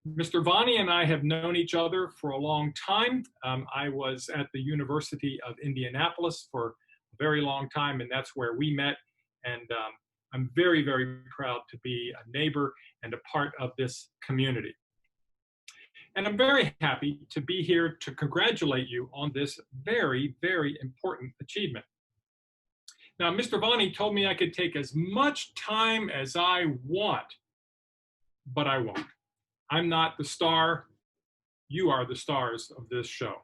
Mr. Vani and I have known each other for a long time. I was at the University of Indianapolis for a very long time, and that's where we met. And I'm very, very proud to be a neighbor and a part of this community. And I'm very happy to be here to congratulate you on this very, very important achievement. Now, Mr. Vani told me I could take as much time as I want, but I won't. I'm not the star. You are the stars of this show.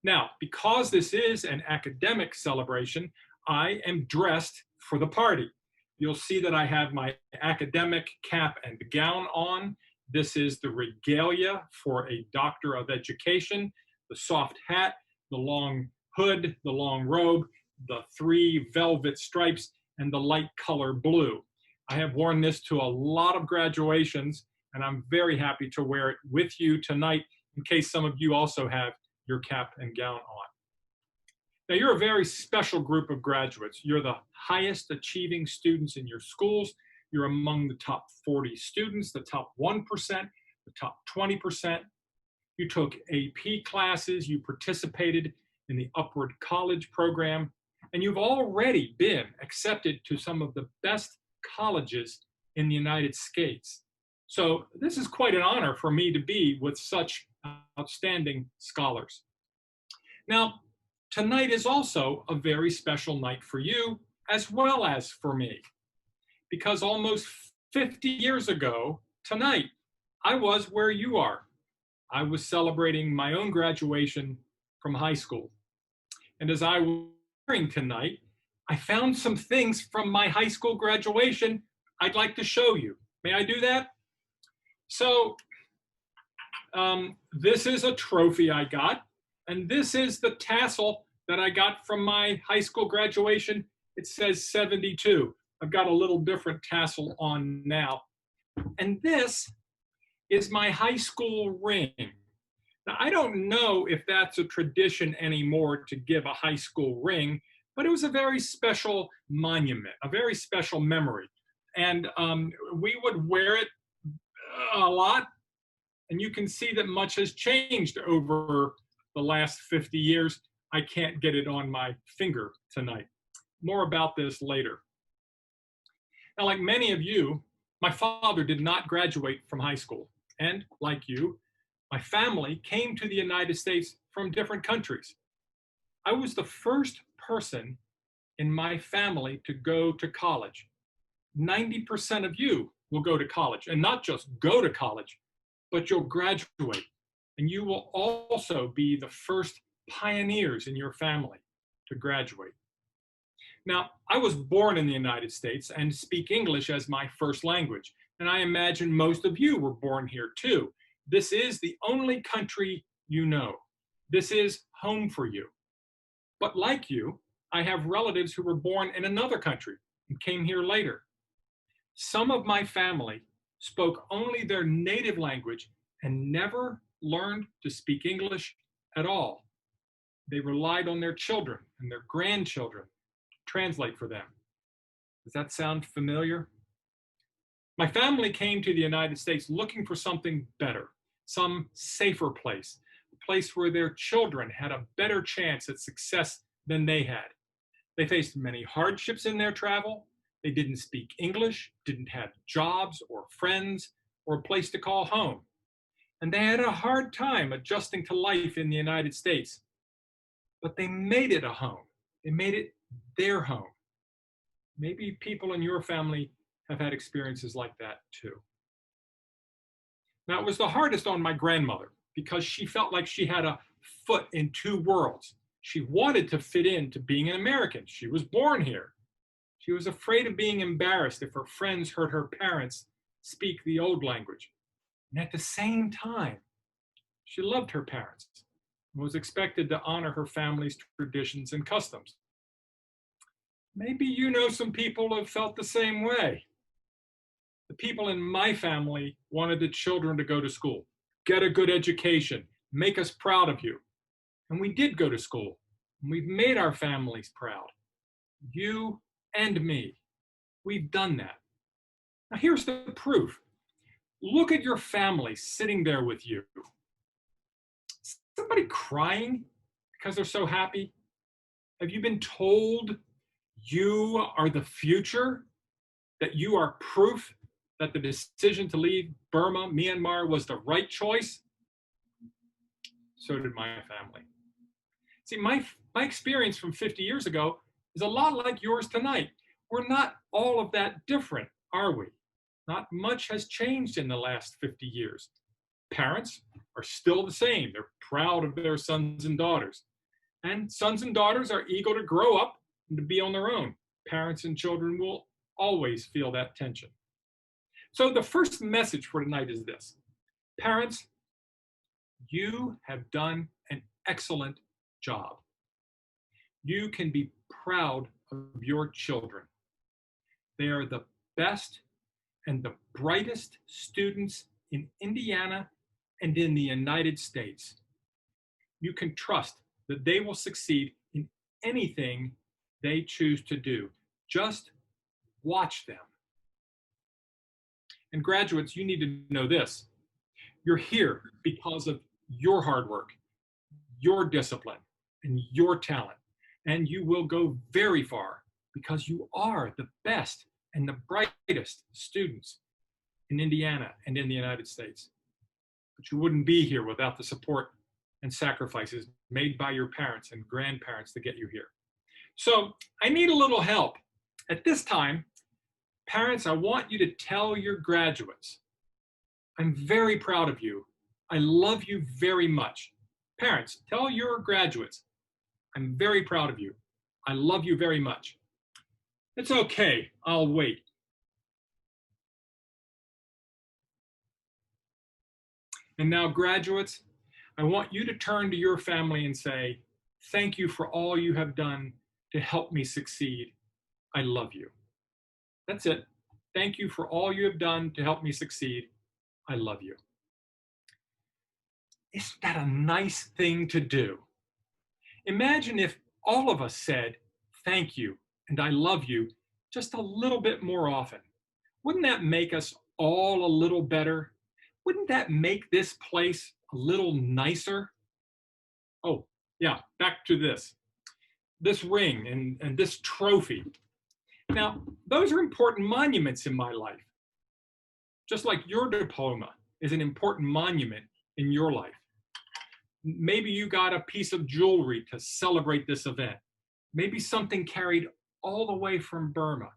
Now, because this is an academic celebration, I am dressed for the party. You'll see that I have my academic cap and gown on. This is the regalia for a doctor of education, the soft hat, the long hood, the long robe, the 3 velvet stripes, and the light color blue. I have worn this to a lot of graduations, and I'm very happy to wear it with you tonight in case some of you also have your cap and gown on. Now, you're a very special group of graduates. You're the highest achieving students in your schools. You're among the top 40 students, the top 1%, the top 20%. You took AP classes, you participated in the Upward College program, and you've already been accepted to some of the best colleges in the United States. So this is quite an honor for me to be with such outstanding scholars. Now, tonight is also a very special night for you as well as for me, because almost 50 years ago tonight, I was where you are. I was celebrating my own graduation from high school. And as I was wearing tonight, I found some things from my high school graduation I'd like to show you. May I do that? So this is a trophy I got, and this is the tassel that I got from my high school graduation. It says 72. I've got a little different tassel on now. And this is my high school ring. Now, I don't know if that's a tradition anymore to give a high school ring, but it was a very special monument, a very special memory. And we would wear it a lot, and you can see that much has changed over the last 50 years. I can't get it on my finger tonight. More about this later. Now, like many of you, my father did not graduate from high school. And like you, my family came to the United States from different countries. I was the first person in my family to go to college. 90% of you will go to college, and not just go to college, but you'll graduate. And you will also be the first pioneers in your family to graduate. Now, I was born in the United States and speak English as my first language. And I imagine most of you were born here too. This is the only country you know. This is home for you. But like you, I have relatives who were born in another country and came here later. Some of my family spoke only their native language and never learned to speak English at all. They relied on their children and their grandchildren to translate for them. Does that sound familiar? My family came to the United States looking for something better, some safer place, a place where their children had a better chance at success than they had. They faced many hardships in their travel. They didn't speak English, didn't have jobs or friends or a place to call home. And they had a hard time adjusting to life in the United States. But they made it a home. They made it their home. Maybe people in your family have had experiences like that too. Now, it was the hardest on my grandmother because she felt like she had a foot in 2 worlds. She wanted to fit into being an American. She was born here. She was afraid of being embarrassed if her friends heard her parents speak the old language. And at the same time, she loved her parents and was expected to honor her family's traditions and customs. Maybe you know some people who have felt the same way. The people in my family wanted the children to go to school, get a good education, make us proud of you. And we did go to school, and we've made our families proud. You and me, we've done that. Now here's the proof. Look at your family sitting there with you. Somebody crying because they're so happy? Have you been told you are the future? That you are proof that the decision to leave Burma, Myanmar, was the right choice? So did my family. See, my experience from 50 years ago is a lot like yours tonight. We're not all of that different, are we? Not much has changed in the last 50 years. Parents are still the same. They're proud of their sons and daughters. And sons and daughters are eager to grow up and to be on their own. Parents and children will always feel that tension. So the first message for tonight is this. Parents, you have done an excellent job. You can be proud of your children. They are the best and the brightest students in Indiana and in the United States. You can trust that they will succeed in anything they choose to do. Just watch them. And graduates, you need to know this. You're here because of your hard work, your discipline, and your talent. And you will go very far because you are the best and the brightest students in Indiana and in the United States. But you wouldn't be here without the support and sacrifices made by your parents and grandparents to get you here. So I need a little help. At this time, parents, I want you to tell your graduates, I'm very proud of you. I love you very much. Parents, tell your graduates, I'm very proud of you. I love you very much. It's okay, I'll wait. And now, graduates, I want you to turn to your family and say, thank you for all you have done to help me succeed. I love you. That's it. Thank you for all you have done to help me succeed. I love you. Isn't that a nice thing to do? Imagine if all of us said, thank you and I love you just a little bit more often. Wouldn't that make us all a little better? Wouldn't that make this place a little nicer? Oh, yeah, back to this ring and this trophy. Now, those are important monuments in my life. Just like your diploma is an important monument in your life. Maybe you got a piece of jewelry to celebrate this event. Maybe something carried all the way from Burma.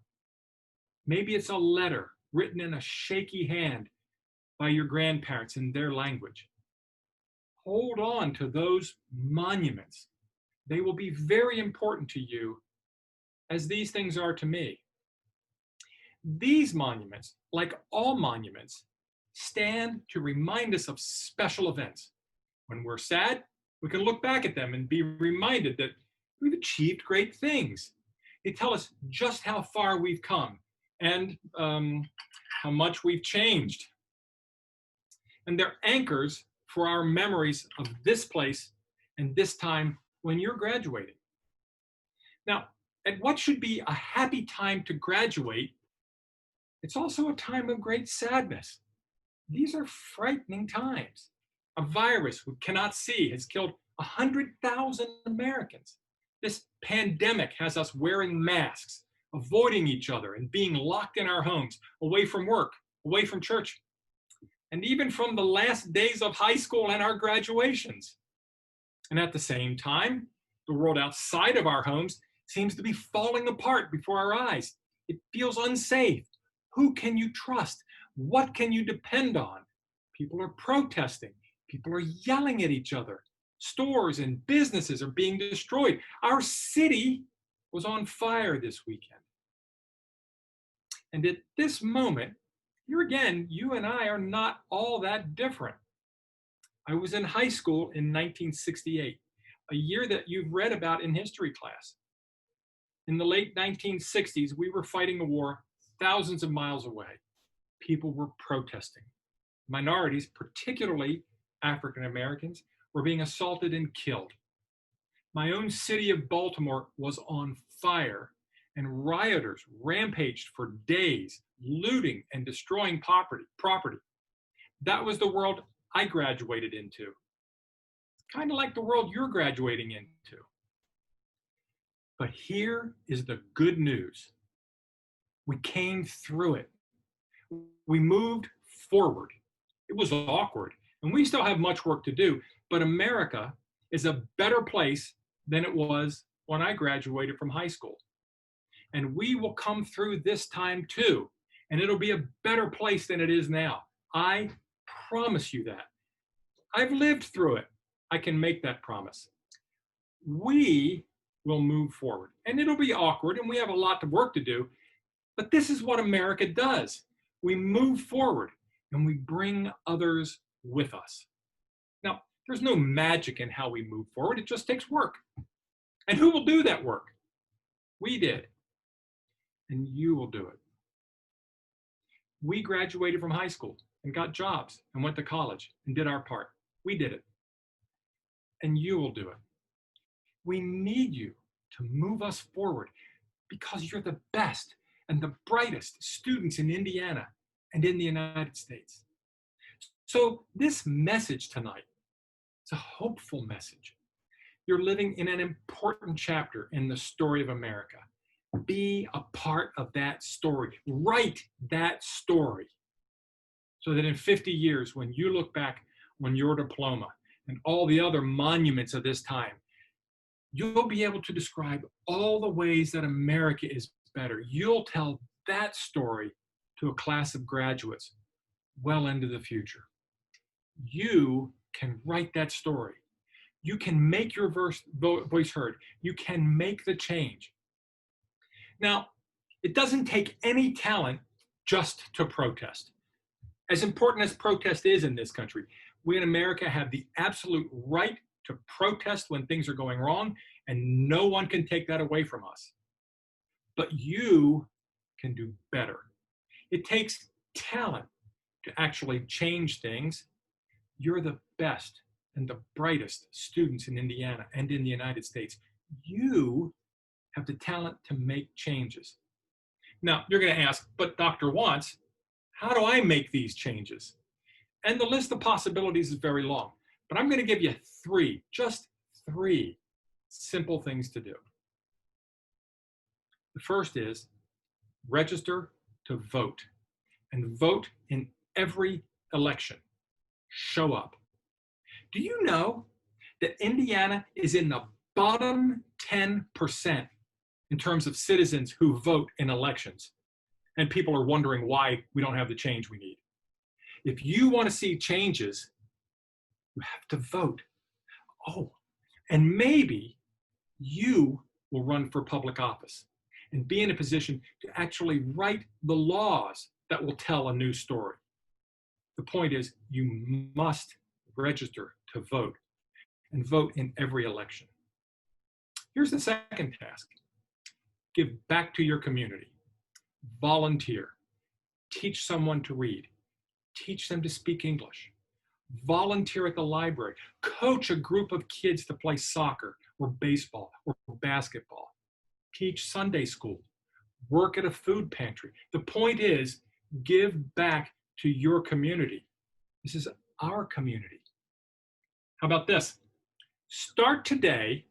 Maybe it's a letter written in a shaky hand by your grandparents in their language. Hold on to those monuments. They will be very important to you, as these things are to me. These monuments, like all monuments, stand to remind us of special events. When we're sad, we can look back at them and be reminded that we've achieved great things. They tell us just how far we've come and how much we've changed. And they're anchors for our memories of this place and this time when you're graduating. Now, at what should be a happy time to graduate, it's also a time of great sadness. These are frightening times. A virus we cannot see has killed 100,000 Americans. This pandemic has us wearing masks, avoiding each other, and being locked in our homes, away from work, away from church, and even from the last days of high school and our graduations. And at the same time, the world outside of our homes seems to be falling apart before our eyes. It feels unsafe. Who can you trust? What can you depend on? People are protesting. People are yelling at each other. Stores and businesses are being destroyed. Our city was on fire this weekend. And at this moment, here again, you and I are not all that different. I was in high school in 1968, a year that you've read about in history class. In the late 1960s, we were fighting a war thousands of miles away. People were protesting. Minorities, particularly African Americans, were being assaulted and killed. My own city of Baltimore was on fire, and rioters rampaged for days, looting and destroying property. That was the world I graduated into, kind of like the world you're graduating into. But here is the good news. We came through it. We moved forward. It was awkward, and we still have much work to do, but America is a better place than it was when I graduated from high school. And we will come through this time too, and it'll be a better place than it is now. I promise you that. I've lived through it. I can make that promise. We will move forward, and it'll be awkward, and we have a lot of work to do, but this is what America does. We move forward, and we bring others with us. Now, there's no magic in how we move forward. It just takes work. And who will do that work? We did. And you will do it. We graduated from high school and got jobs and went to college and did our part. We did it. And you will do it. We need you to move us forward because you're the best and the brightest students in Indiana and in the United States. So this message tonight, it's a hopeful message. You're living in an important chapter in the story of America. Be a part of that story. Write that story so that in 50 years, when you look back on your diploma and all the other monuments of this time, you'll be able to describe all the ways that America is better. You'll tell that story to a class of graduates well into the future. You can write that story. You can make your voice heard. You can make the change. Now, it doesn't take any talent just to protest. As important as protest is in this country, we in America have the absolute right to protest when things are going wrong, and no one can take that away from us. But you can do better. It takes talent to actually change things. You're the best and the brightest students in Indiana and in the United States. You have the talent to make changes. Now, you're going to ask, but Dr. Wantz, how do I make these changes? And the list of possibilities is very long, but I'm going to give you just three simple things to do. The first is register to vote, and vote in every election. Show up. Do you know that Indiana is in the bottom 10% in terms of citizens who vote in elections? And people are wondering why we don't have the change we need. If you want to see changes, you have to vote. Oh, and maybe you will run for public office and be in a position to actually write the laws that will tell a new story. The point is, you must register to vote and vote in every election. Here's the second task. Give back to your community. Volunteer. Teach someone to read. Teach them to speak English. Volunteer at the library. Coach a group of kids to play soccer or baseball or basketball. Teach Sunday school. Work at a food pantry. The point is, give back to your community. This is our community. How about this? Start today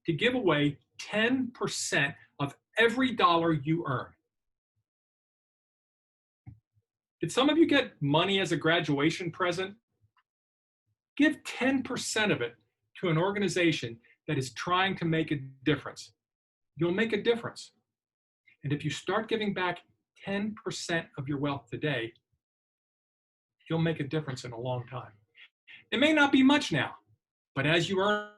to give away 10% of every dollar you earn. Did some of you get money as a graduation present? Give 10% of it to an organization that is trying to make a difference. You'll make a difference. And if you start giving back 10% of your wealth today, you'll make a difference in a long time. It may not be much now, but as you earn,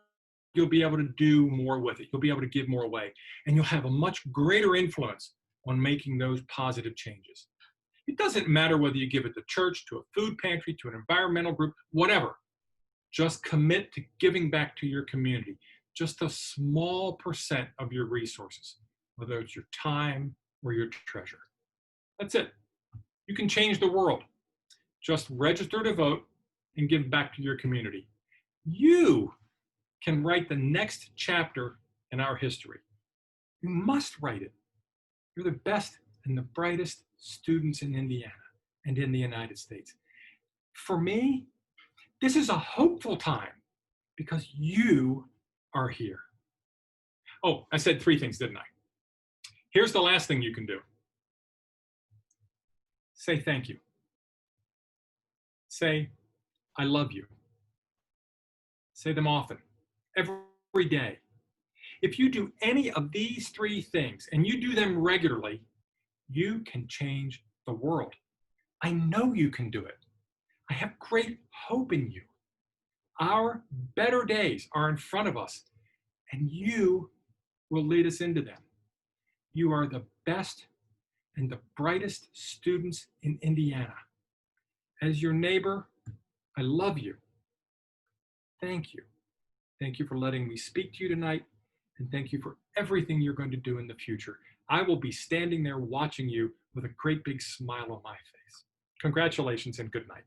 you'll be able to do more with it. You'll be able to give more away, and you'll have a much greater influence on making those positive changes. It doesn't matter whether you give it to church, to a food pantry, to an environmental group, whatever. Just commit to giving back to your community, just a small percent of your resources, whether it's your time or your treasure. That's it. You can change the world. Just register to vote and give back to your community. You can write the next chapter in our history. You must write it. You're the best and the brightest students in Indiana and in the United States. For me, this is a hopeful time because you are here. Oh, I said 3 things, didn't I? Here's the last thing you can do. Say thank you. Say, I love you. Say them often, every day. If you do any of these 3 things and you do them regularly, you can change the world. I know you can do it. I have great hope in you. Our better days are in front of us, and you will lead us into them. You are the best and the brightest students in Indiana. As your neighbor, I love you. Thank you. Thank you for letting me speak to you tonight, and thank you for everything you're going to do in the future. I will be standing there watching you with a great big smile on my face. Congratulations and good night.